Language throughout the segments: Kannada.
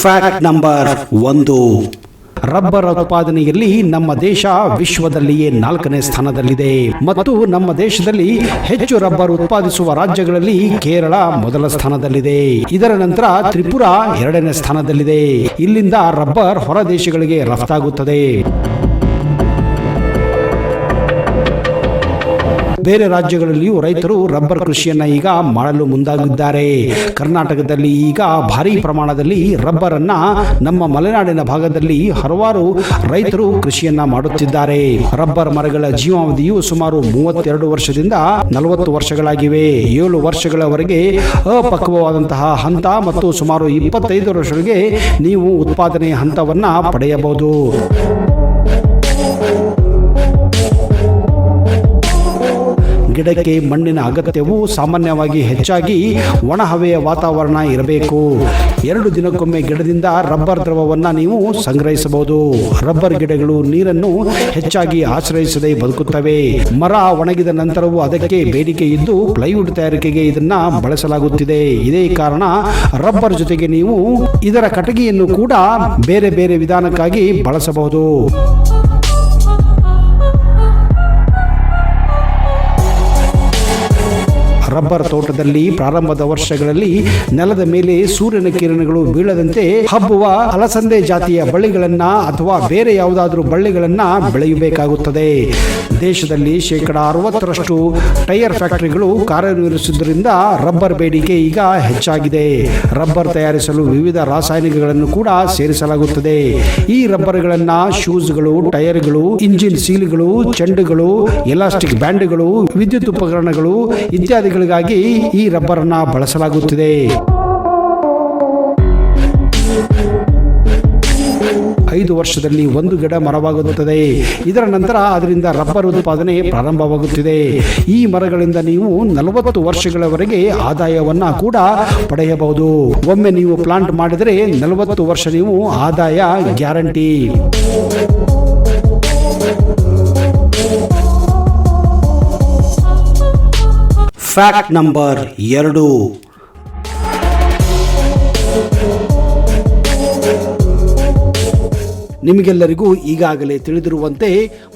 Fact number 1. ರಬ್ಬರ್ ಉತ್ಪಾದನೆಯಲ್ಲಿ ನಮ್ಮ ದೇಶ ವಿಶ್ವದಲ್ಲಿಯೇ 4ನೇ ಸ್ಥಾನದಲ್ಲಿದೆ ಮತ್ತು ನಮ್ಮ ದೇಶದಲ್ಲಿ ಹೆಚ್ಚು ರಬ್ಬರ್ ಉತ್ಪಾದಿಸುವ ರಾಜ್ಯಗಳಲ್ಲಿ ಕೇರಳ ಮೊದಲ ಸ್ಥಾನದಲ್ಲಿದೆ. ಇದರ ನಂತರ ತ್ರಿಪುರ 2ನೇ ಸ್ಥಾನದಲ್ಲಿದೆ. ಇಲ್ಲಿಂದ ರಬ್ಬರ್ ಹೊರ ದೇಶಗಳಿಗೆ ರಫ್ತಾಗುತ್ತದೆ. ಬೇರೆ ರಾಜ್ಯಗಳಲ್ಲಿಯೂ ರೈತರು ರಬ್ಬರ್ ಕೃಷಿಯನ್ನ ಈಗ ಮಾಡಲು ಮುಂದಾಗಿದ್ದಾರೆ. ಕರ್ನಾಟಕದಲ್ಲಿ ಈಗ ಭಾರಿ ಪ್ರಮಾಣದಲ್ಲಿ ರಬ್ಬರ್ ಅನ್ನ ನಮ್ಮ ಮಲೆನಾಡಿನ ಭಾಗದಲ್ಲಿ ಹಲವಾರು ರೈತರು ಕೃಷಿಯನ್ನ ಮಾಡುತ್ತಿದ್ದಾರೆ. ರಬ್ಬರ್ ಮರಗಳ ಜೀವಾವಧಿಯು ಸುಮಾರು 32 ವರ್ಷದಿಂದ 40 ವರ್ಷಗಳಾಗಿವೆ. 7 ವರ್ಷಗಳವರೆಗೆ ಅಪಕ್ವವಾದಂತಹ ಹಂತ ಮತ್ತು ಸುಮಾರು 25 ವರ್ಷಗಳಿಗೆ ನೀವು ಉತ್ಪಾದನೆ ಹಂತವನ್ನ ಪಡೆಯಬಹುದು. ಗಿಡಕ್ಕೆ ಮಣ್ಣಿನ ಅಗತ್ಯವು ಸಾಮಾನ್ಯವಾಗಿ ಹೆಚ್ಚಾಗಿ ಒಣ ಹವೆಯ ವಾತಾವರಣ ಇರಬೇಕು. 2 ದಿನಕ್ಕೊಮ್ಮೆ ಗಿಡದಿಂದ ರಬ್ಬರ್ ದ್ರವವನ್ನು ನೀವು ಸಂಗ್ರಹಿಸಬಹುದು. ರಬ್ಬರ್ ಗಿಡಗಳು ನೀರನ್ನು ಹೆಚ್ಚಾಗಿ ಆಶ್ರಯಿಸದೆ ಬದುಕುತ್ತವೆ. ಮರ ಒಣಗಿದ ನಂತರವೂ ಅದಕ್ಕೆ ಬೇಡಿಕೆ ಇದ್ದು ಪ್ಲೈವುಡ್ ತಯಾರಿಕೆಗೆ ಇದನ್ನ ಬಳಸಲಾಗುತ್ತಿದೆ. ಇದೇ ಕಾರಣ ರಬ್ಬರ್ ಜೊತೆಗೆ ನೀವು ಇದರ ಕಟಗಿಯನ್ನು ಕೂಡ ಬೇರೆ ಬೇರೆ ವಿಧಾನಕ್ಕಾಗಿ ಬಳಸಬಹುದು. ರಬ್ಬರ್ ತೋಟದಲ್ಲಿ ಪ್ರಾರಂಭದ ವರ್ಷಗಳಲ್ಲಿ ನೆಲದ ಮೇಲೆ ಸೂರ್ಯನ ಕಿರಣಗಳು ಬೀಳದಂತೆ ಹಬ್ಬುವ ಅಲಸಂದೆ ಜಾತಿಯ ಬಳ್ಳಿಗಳನ್ನ ಅಥವಾ ಬೇರೆ ಯಾವುದಾದ್ರೂ ಬಳ್ಳಿಗಳನ್ನ ಬೆಳೆಯಬೇಕಾಗುತ್ತದೆ. ದೇಶದಲ್ಲಿ 60% ಟೈರ್ ಫ್ಯಾಕ್ಟರಿಗಳು ಕಾರ್ಯನಿರ್ವಹಿಸುವುದರಿಂದ ರಬ್ಬರ್ ಬೇಡಿಕೆ ಈಗ ಹೆಚ್ಚಾಗಿದೆ. ರಬ್ಬರ್ ತಯಾರಿಸಲು ವಿವಿಧ ರಾಸಾಯನಿಕಗಳನ್ನು ಕೂಡ ಸೇರಿಸಲಾಗುತ್ತದೆ. ಈ ರಬ್ಬರ್ಗಳನ್ನ ಶೂಸ್ಗಳು, ಟೈರ್ಗಳು, ಇಂಜಿನ್ ಸೀಲ್ಗಳು, ಚೆಂಡುಗಳು, ಎಲಾಸ್ಟಿಕ್ ಬ್ಯಾಂಡ್ಗಳು, ವಿದ್ಯುತ್ ಉಪಕರಣಗಳು ಇತ್ಯಾದಿಗಳಿಗಾಗಿ ಈ ರಬ್ಬರ್ ಅನ್ನ ಬಳಸಲಾಗುತ್ತಿದೆ. 5 ವರ್ಷದಲ್ಲಿ 1 ಗಿಡ ಮರವಾಗುತ್ತದೆ. ಇದರ ನಂತರ ಅದರಿಂದ ರಬ್ಬರ್ ಉತ್ಪಾದನೆ ಪ್ರಾರಂಭವಾಗುತ್ತಿದೆ. ಈ ಮರಗಳಿಂದ ನೀವು 40 ವರ್ಷಗಳವರೆಗೆ ಆದಾಯವನ್ನ ಕೂಡ ಪಡೆಯಬಹುದು. ಒಮ್ಮೆ ನೀವು ಪ್ಲಾಂಟ್ ಮಾಡಿದರೆ 40 ವರ್ಷ ನೀವು ಆದಾಯ ಗ್ಯಾರಂಟಿ. Fact number 2. ನಿಮಗೆಲ್ಲರಿಗೂ ಈಗಾಗಲೇ ತಿಳಿದಿರುವಂತೆ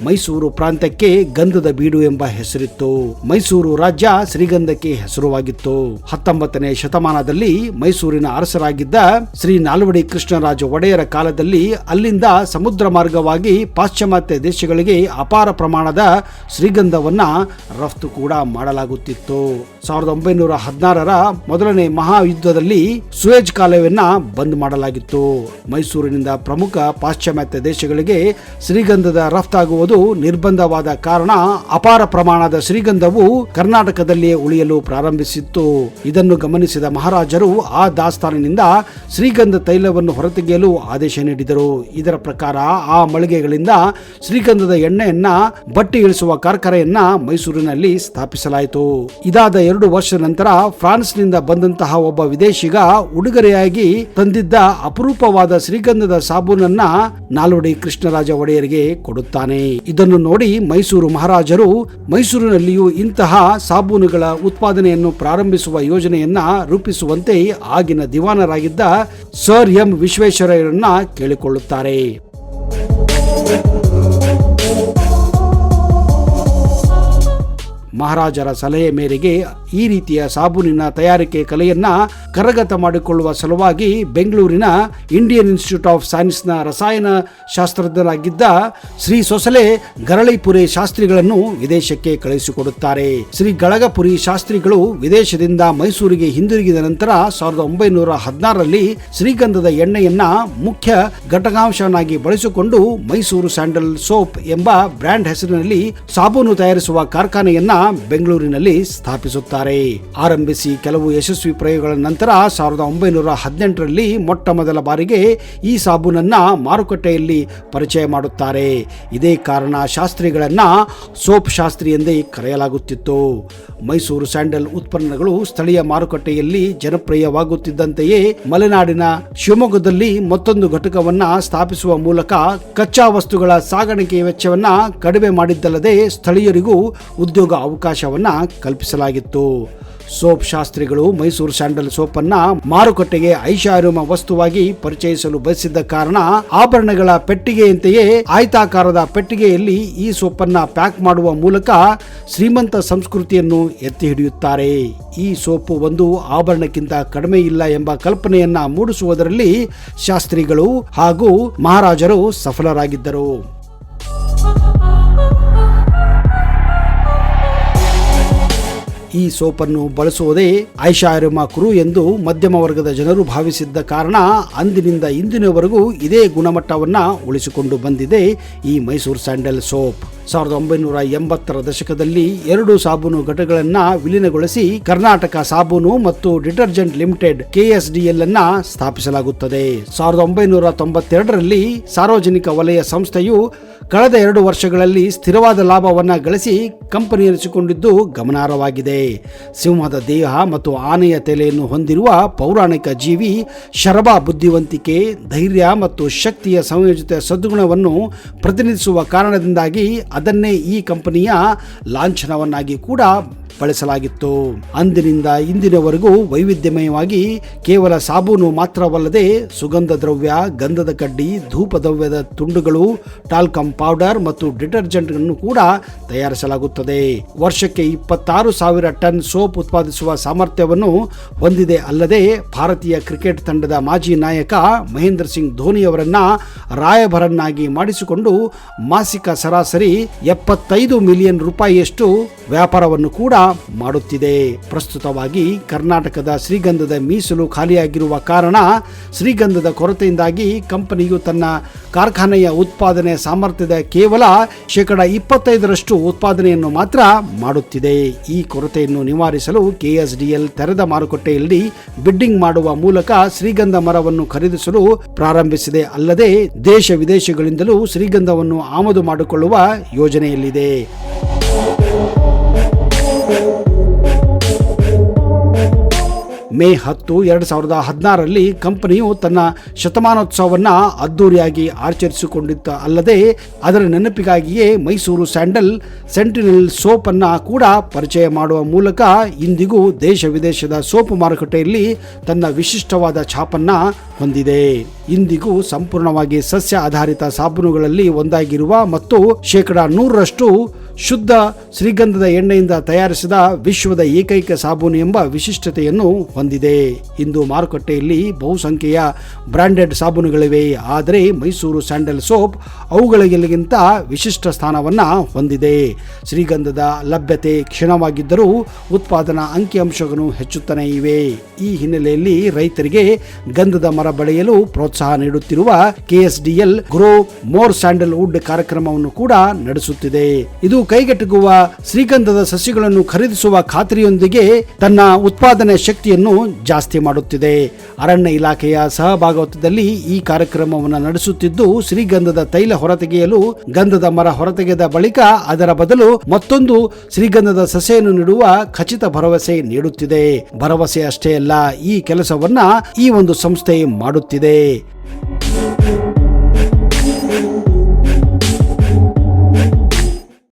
ಮೈಸೂರು ಪ್ರಾಂತ್ಯಕ್ಕೆ ಗಂಧದ ಬೀಡು ಎಂಬ ಹೆಸರಿತ್ತು. ಮೈಸೂರು ರಾಜ್ಯ ಶ್ರೀಗಂಧಕ್ಕೆ ಹೆಸರುವಾಗಿತ್ತು. 19ನೇ ಶತಮಾನದಲ್ಲಿ ಮೈಸೂರಿನ ಅರಸರಾಗಿದ್ದ ಶ್ರೀ ನಾಲ್ವಡಿ ಕೃಷ್ಣರಾಜ ಒಡೆಯರ ಕಾಲದಲ್ಲಿ ಅಲ್ಲಿಂದ ಸಮುದ್ರ ಮಾರ್ಗವಾಗಿ ಪಾಶ್ಚಿಮಾತ್ಯ ದೇಶಗಳಿಗೆ ಅಪಾರ ಪ್ರಮಾಣದ ಶ್ರೀಗಂಧವನ್ನ ರಫ್ತು ಕೂಡ ಮಾಡಲಾಗುತ್ತಿತ್ತು. 1916ರ ಮೊದಲನೇ ಮಹಾಯುದ್ಧದಲ್ಲಿ ಸುಯೇಜ್ ಕಾಲುವೆಯನ್ನ ಬಂದ್ ಮಾಡಲಾಗಿತ್ತು. ಮೈಸೂರಿನಿಂದ ಪ್ರಮುಖ ಪಾಶ್ಚಿಮಾತ್ಯ ದೇಶಗಳಿಗೆ ಶ್ರೀಗಂಧದ ರಫ್ತಾಗುವುದು ನಿರ್ಬಂಧವಾದ ಕಾರಣ ಅಪಾರ ಪ್ರಮಾಣದ ಶ್ರೀಗಂಧವು ಕರ್ನಾಟಕದಲ್ಲಿಯೇ ಉಳಿಯಲು ಪ್ರಾರಂಭಿಸಿತ್ತು. ಇದನ್ನು ಗಮನಿಸಿದ ಮಹಾರಾಜರು ಆ ದಾಸ್ತಾನಿನಿಂದ ಶ್ರೀಗಂಧ ತೈಲವನ್ನು ಹೊರತೆಗೆಯಲು ಆದೇಶ ನೀಡಿದರು. ಇದರ ಪ್ರಕಾರ ಆ ಮಳಿಗೆಗಳಿಂದ ಶ್ರೀಗಂಧದ ಎಣ್ಣೆಯನ್ನ ಬಟ್ಟಿ ಇಳಿಸುವ ಕಾರ್ಖಾನೆಯನ್ನ ಮೈಸೂರಿನಲ್ಲಿ ಸ್ಥಾಪಿಸಲಾಯಿತು. ಇದಾದ 2 ವರ್ಷದ ನಂತರ ಫ್ರಾನ್ಸ್ನಿಂದ ಬಂದಂತಹ ಒಬ್ಬ ವಿದೇಶಿಗ ಉಡುಗೊರೆಯಾಗಿ ತಂದಿದ್ದ ಅಪರೂಪವಾದ ಶ್ರೀಗಂಧದ ಸಾಬೂನನ್ನ ನಾಲ್ವಡಿ ಕೃಷ್ಣರಾಜ ಒಡೆಯರಿಗೆ ಕೊಡುತ್ತಾನೆ. ಇದನ್ನು ನೋಡಿ ಮೈಸೂರು ಮಹಾರಾಜರು ಮೈಸೂರಿನಲ್ಲಿಯೂ ಇಂತಹ ಸಾಬೂನುಗಳ ಉತ್ಪಾದನೆಯನ್ನು ಪ್ರಾರಂಭಿಸುವ ಯೋಜನೆಯನ್ನ ರೂಪಿಸುವಂತೆ ಆಗಿನ ದಿವಾನರಾಗಿದ್ದ ಸರ್ ಎಂ ವಿಶ್ವೇಶ್ವರಯ್ಯರನ್ನ ಕೇಳಿಕೊಳ್ಳುತ್ತಾರೆ. ಮಹಾರಾಜರ ಸಲಹೆ ಮೇರೆಗೆ ಈ ರೀತಿಯ ಸಾಬೂನಿನ ತಯಾರಿಕೆ ಕಲೆಯನ್ನ ಕರಗತ ಮಾಡಿಕೊಳ್ಳುವ ಸಲುವಾಗಿ ಬೆಂಗಳೂರಿನ ಇಂಡಿಯನ್ ಇನ್ಸ್ಟಿಟ್ಯೂಟ್ ಆಫ್ ಸೈನ್ಸ್ನ ರಸಾಯನ ಶಾಸ್ತ್ರಜ್ಞರಾಗಿದ್ದ ಶ್ರೀ ಸೊಸಲೆ ಗರಳಿಪುರಿ ಶಾಸ್ತ್ರಿಗಳನ್ನು ವಿದೇಶಕ್ಕೆ ಕಳುಹಿಸಿಕೊಡುತ್ತಾರೆ. ಶ್ರೀ ಗಳಗಪುರಿ ಶಾಸ್ತ್ರಿಗಳು ವಿದೇಶದಿಂದ ಮೈಸೂರಿಗೆ ಹಿಂದಿರುಗಿದ ನಂತರ 1916ರಲ್ಲಿ ಶ್ರೀಗಂಧದ ಎಣ್ಣೆಯನ್ನ ಮುಖ್ಯ ಘಟಕಾಂಶವನ್ನಾಗಿ ಬಳಸಿಕೊಂಡು ಮೈಸೂರು ಸ್ಯಾಂಡಲ್ ಸೋಪ್ ಎಂಬ ಬ್ರ್ಯಾಂಡ್ ಹೆಸರಿನಲ್ಲಿ ಸಾಬೂನು ತಯಾರಿಸುವ ಕಾರ್ಖಾನೆಯನ್ನ ಬೆಂಗಳೂರಿನಲ್ಲಿ ಸ್ಥಾಪಿಸುತ್ತಾರೆ. ಆರಂಭಿಸಿ ಕೆಲವು ಯಶಸ್ವಿ ಪ್ರಯೋಗಗಳ ನಂತರ 1918ರಲ್ಲಿ ಮೊಟ್ಟ ಮೊದಲ ಬಾರಿಗೆ ಈ ಸಾಬೂನನ್ನ ಮಾರುಕಟ್ಟೆಯಲ್ಲಿ ಪರಿಚಯ ಮಾಡುತ್ತಾರೆ. ಇದೇ ಕಾರಣ ಶಾಸ್ತ್ರಿಗಳನ್ನ ಸೋಪ್ ಶಾಸ್ತ್ರಿ ಎಂದೇ ಕರೆಯಲಾಗುತ್ತಿತ್ತು. ಮೈಸೂರು ಸ್ಯಾಂಡಲ್ ಉತ್ಪನ್ನಗಳು ಸ್ಥಳೀಯ ಮಾರುಕಟ್ಟೆಯಲ್ಲಿ ಜನಪ್ರಿಯವಾಗುತ್ತಿದ್ದಂತೆಯೇ ಮಲೆನಾಡಿನ ಶಿವಮೊಗ್ಗದಲ್ಲಿ ಮತ್ತೊಂದು ಘಟಕವನ್ನ ಸ್ಥಾಪಿಸುವ ಮೂಲಕ ಕಚ್ಚಾ ವಸ್ತುಗಳ ಸಾಗಾಣಿಕೆ ವೆಚ್ಚವನ್ನ ಕಡಿಮೆ ಮಾಡಿದ್ದಲ್ಲದೆ ಸ್ಥಳೀಯರಿಗೂ ಉದ್ಯೋಗ ಅವಕಾಶವನ್ನ ಕಲ್ಪಿಸಲಾಗಿತ್ತು. ಸೋಪ್ ಶಾಸ್ತ್ರಿಗಳು ಮೈಸೂರು ಸ್ಯಾಂಡಲ್ ಸೋಪ್ ಅನ್ನ ಮಾರುಕಟ್ಟೆಗೆ ಐಷಾರಾಮ ವಸ್ತುವಾಗಿ ಪರಿಚಯಿಸಲು ಬಯಸಿದ್ದ ಕಾರಣ ಆಭರಣಗಳ ಪೆಟ್ಟಿಗೆಯಂತೆಯೇ ಆಯತಾಕಾರದ ಪೆಟ್ಟಿಗೆಯಲ್ಲಿ ಈ ಸೋಪನ್ನ ಪ್ಯಾಕ್ ಮಾಡುವ ಮೂಲಕ ಶ್ರೀಮಂತ ಸಂಸ್ಕೃತಿಯನ್ನು ಎತ್ತಿ ಹಿಡಿಯುತ್ತಾರೆ. ಈ ಸೋಪು ಒಂದು ಆಭರಣಕ್ಕಿಂತ ಕಡಿಮೆ ಇಲ್ಲ ಎಂಬ ಕಲ್ಪನೆಯನ್ನ ಮೂಡಿಸುವುದರಲ್ಲಿ ಶಾಸ್ತ್ರಿಗಳು ಹಾಗೂ ಮಹಾರಾಜರು ಸಫಲರಾಗಿದ್ದರು. ಈ ಸೋಪನ್ನು ಬಳಸುವುದೇ ಐಷಾರಾಮ ಕುರು ಎಂದು ಮಧ್ಯಮ ವರ್ಗದ ಜನರು ಭಾವಿಸಿದ್ದ ಕಾರಣ ಅಂದಿನಿಂದ ಇಂದಿನವರೆಗೂ ಇದೇ ಗುಣಮಟ್ಟವನ್ನ ಉಳಿಸಿಕೊಂಡು ಬಂದಿದೆ ಈ ಮೈಸೂರು ಸ್ಯಾಂಡಲ್ ಸೋಪ್. 1980ರ ದಶಕದಲ್ಲಿ 2 ಸಾಬೂನು ಘಟಕಗಳನ್ನು ವಿಲೀನಗೊಳಿಸಿ ಕರ್ನಾಟಕ ಸಾಬೂನು ಮತ್ತು ಡಿಟರ್ಜೆಂಟ್ ಲಿಮಿಟೆಡ್ KSDL ಅನ್ನ ಸ್ಥಾಪಿಸಲಾಗುತ್ತದೆ. 1992ರಲ್ಲಿ ಸಾರ್ವಜನಿಕ ವಲಯ ಸಂಸ್ಥೆಯು ಕಳೆದ 2 ವರ್ಷಗಳಲ್ಲಿ ಸ್ಥಿರವಾದ ಲಾಭವನ್ನ ಗಳಿಸಿ ಕಂಪನಿ ಇರಿಸಿಕೊಂಡಿದ್ದು ಗಮನಾರ್ಹವಾಗಿದೆ. ಸಿಂಹದ ದೇಹ ಮತ್ತು ಆನೆಯ ತಲೆಯನ್ನು ಹೊಂದಿರುವ ಪೌರಾಣಿಕ ಜೀವಿ ಶರಭ ಬುದ್ಧಿವಂತಿಕೆ, ಧೈರ್ಯ ಮತ್ತು ಶಕ್ತಿಯ ಸಂಯೋಜಿತ ಸದ್ಗುಣವನ್ನು ಪ್ರತಿನಿಧಿಸುವ ಕಾರಣದಿಂದಾಗಿ ಅದನ್ನೇ ಈ ಕಂಪನಿಯ ಲಾಂಛನವನ್ನಾಗಿ ಕೂಡ ಬಳಸಲಾಗಿತ್ತು. ಅಂದಿನಿಂದ ಇಂದಿನವರೆಗೂ ವೈವಿಧ್ಯಮಯವಾಗಿ ಕೇವಲ ಸಾಬೂನು ಮಾತ್ರವಲ್ಲದೆ ಸುಗಂಧ ದ್ರವ್ಯ, ಗಂಧದ ಕಡ್ಡಿ, ಧೂಪ ದ್ರವ್ಯದ ತುಂಡುಗಳು, ಟಾಲ್ಕಮ್ ಪೌಡರ್ ಮತ್ತು ಡಿಟರ್ಜೆಂಟ್ ಅನ್ನು ಕೂಡ ತಯಾರಿಸಲಾಗುತ್ತದೆ. ವರ್ಷಕ್ಕೆ 26,000 ಟನ್ ಸೋಪ್ ಉತ್ಪಾದಿಸುವ ಸಾಮರ್ಥ್ಯವನ್ನು ಹೊಂದಿದೆ. ಅಲ್ಲದೆ ಭಾರತೀಯ ಕ್ರಿಕೆಟ್ ತಂಡದ ಮಾಜಿ ನಾಯಕ ಮಹೇಂದ್ರ ಸಿಂಗ್ ಧೋನಿಯವರನ್ನ ರಾಯಭರನ್ನಾಗಿ ಮಾಡಿಸಿಕೊಂಡು ಮಾಸಿಕ ಸರಾಸರಿ 75 ಮಿಲಿಯನ್ ರೂಪಾಯಿಯಷ್ಟು ವ್ಯಾಪಾರವನ್ನು ಕೂಡ ಮಾಡುತ್ತಿದೆ. ಪ್ರಸ್ತುತವಾಗಿ ಕರ್ನಾಟಕದ ಶ್ರೀಗಂಧದ ಮೀಸಲು ಖಾಲಿಯಾಗಿರುವ ಕಾರಣ ಶ್ರೀಗಂಧದ ಕೊರತೆಯಿಂದಾಗಿ ಕಂಪನಿಯು ತನ್ನ ಕಾರ್ಖಾನೆಯ ಉತ್ಪಾದನೆ ಸಾಮರ್ಥ್ಯದ ಕೇವಲ 25% ಉತ್ಪಾದನೆಯನ್ನು ಮಾತ್ರ ಮಾಡುತ್ತಿದೆ. ಈ ಕೊರತೆಯನ್ನು ನಿವಾರಿಸಲು KSDL ತೆರೆದ ಮಾರುಕಟ್ಟೆಯಲ್ಲಿ ಬಿಡ್ಡಿಂಗ್ ಮಾಡುವ ಮೂಲಕ ಶ್ರೀಗಂಧ ಮರವನ್ನು ಖರೀದಿಸಲು ಪ್ರಾರಂಭಿಸಿದೆ. ಅಲ್ಲದೆ ದೇಶ ವಿದೇಶಗಳಿಂದಲೂ ಶ್ರೀಗಂಧವನ್ನು ಆಮದು ಮಾಡಿಕೊಳ್ಳುವ ಯೋಜನೆಯಲ್ಲಿದೆ. ಮೇ 10, 2016ರಲ್ಲಿ ಕಂಪನಿಯು ತನ್ನ ಶತಮಾನೋತ್ಸವವನ್ನು ಅದ್ದೂರಿಯಾಗಿ ಆಚರಿಸಿಕೊಂಡಿದ್ದ ಅಲ್ಲದೆ ಅದರ ನೆನಪಿಗಾಗಿಯೇ ಮೈಸೂರು ಸ್ಯಾಂಡಲ್ ಸೆಂಟಿನಲ್ ಸೋಪ್ ಅನ್ನ ಕೂಡ ಪರಿಚಯ ಮಾಡುವ ಮೂಲಕ ಇಂದಿಗೂ ದೇಶ ವಿದೇಶದ ಸೋಪ್ ಮಾರುಕಟ್ಟೆಯಲ್ಲಿ ತನ್ನ ವಿಶಿಷ್ಟವಾದ ಛಾಪನ್ನ ಹೊಂದಿದೆ. ಇಂದಿಗೂ ಸಂಪೂರ್ಣವಾಗಿ ಸಸ್ಯ ಆಧಾರಿತ ಸಾಬೂನುಗಳಲ್ಲಿ ಒಂದಾಗಿರುವ ಮತ್ತು 100% ಶುದ್ಧ ಶ್ರೀಗಂಧದ ಎಣ್ಣೆಯಿಂದ ತಯಾರಿಸಿದ ವಿಶ್ವದ ಏಕೈಕ ಸಾಬೂನು ಎಂಬ ವಿಶಿಷ್ಟತೆಯನ್ನು ಹೊಂದಿದೆ. ಇಂದು ಮಾರುಕಟ್ಟೆಯಲ್ಲಿ ಬಹುಸಂಖ್ಯೆಯ ಬ್ರಾಂಡೆಡ್ ಸಾಬೂನುಗಳಿವೆ. ಆದರೆ ಮೈಸೂರು ಸ್ಯಾಂಡಲ್ ಸೋಪ್ ಅವುಗಳಿಗಿಂತ ವಿಶಿಷ್ಟ ಸ್ಥಾನವನ್ನು ಹೊಂದಿದೆ. ಶ್ರೀಗಂಧದ ಲಭ್ಯತೆ ಕ್ಷೀಣವಾಗಿದ್ದರೂ ಉತ್ಪಾದನಾ ಅಂಕಿಅಂಶಗಳು ಹೆಚ್ಚುತ್ತಾನೆ ಇವೆ. ಈ ಹಿನ್ನೆಲೆಯಲ್ಲಿ ರೈತರಿಗೆ ಗಂಧದ ಮರ ಬೆಳೆಯಲು ಪ್ರೋತ್ಸಾಹ ನೀಡುತ್ತಿರುವ KSDL grow more sandalwood ಕಾರ್ಯಕ್ರಮವನ್ನು ಕೂಡ ನಡೆಸುತ್ತಿದೆ. ಇದು ಕೈಗೆಟುಕುವ ಶ್ರೀಗಂಧದ ಸಸಿಗಳನ್ನು ಖರೀದಿಸುವ ಖಾತ್ರಿಯೊಂದಿಗೆ ತನ್ನ ಉತ್ಪಾದನೆ ಶಕ್ತಿಯನ್ನು ಜಾಸ್ತಿ ಮಾಡುತ್ತಿದೆ. ಅರಣ್ಯ ಇಲಾಖೆಯ ಸಹಭಾಗಿತ್ವದಲ್ಲಿ ಈ ಕಾರ್ಯಕ್ರಮವನ್ನು ನಡೆಸುತ್ತಿದ್ದು ಶ್ರೀಗಂಧದ ತೈಲ ಹೊರತೆಗೆಯಲು ಗಂಧದ ಮರ ಹೊರತೆಗೆದ ಬಳಿಕ ಅದರ ಬದಲು ಮತ್ತೊಂದು ಶ್ರೀಗಂಧದ ಸಸಿಯನ್ನು ನೀಡುವ ಖಚಿತ ಭರವಸೆ ನೀಡುತ್ತಿದೆ. ಭರವಸೆ ಅಷ್ಟೇ ಅಲ್ಲ, ಈ ಕೆಲಸವನ್ನ ಈ ಒಂದು ಸಂಸ್ಥೆ ಮಾಡುತ್ತಿದೆ.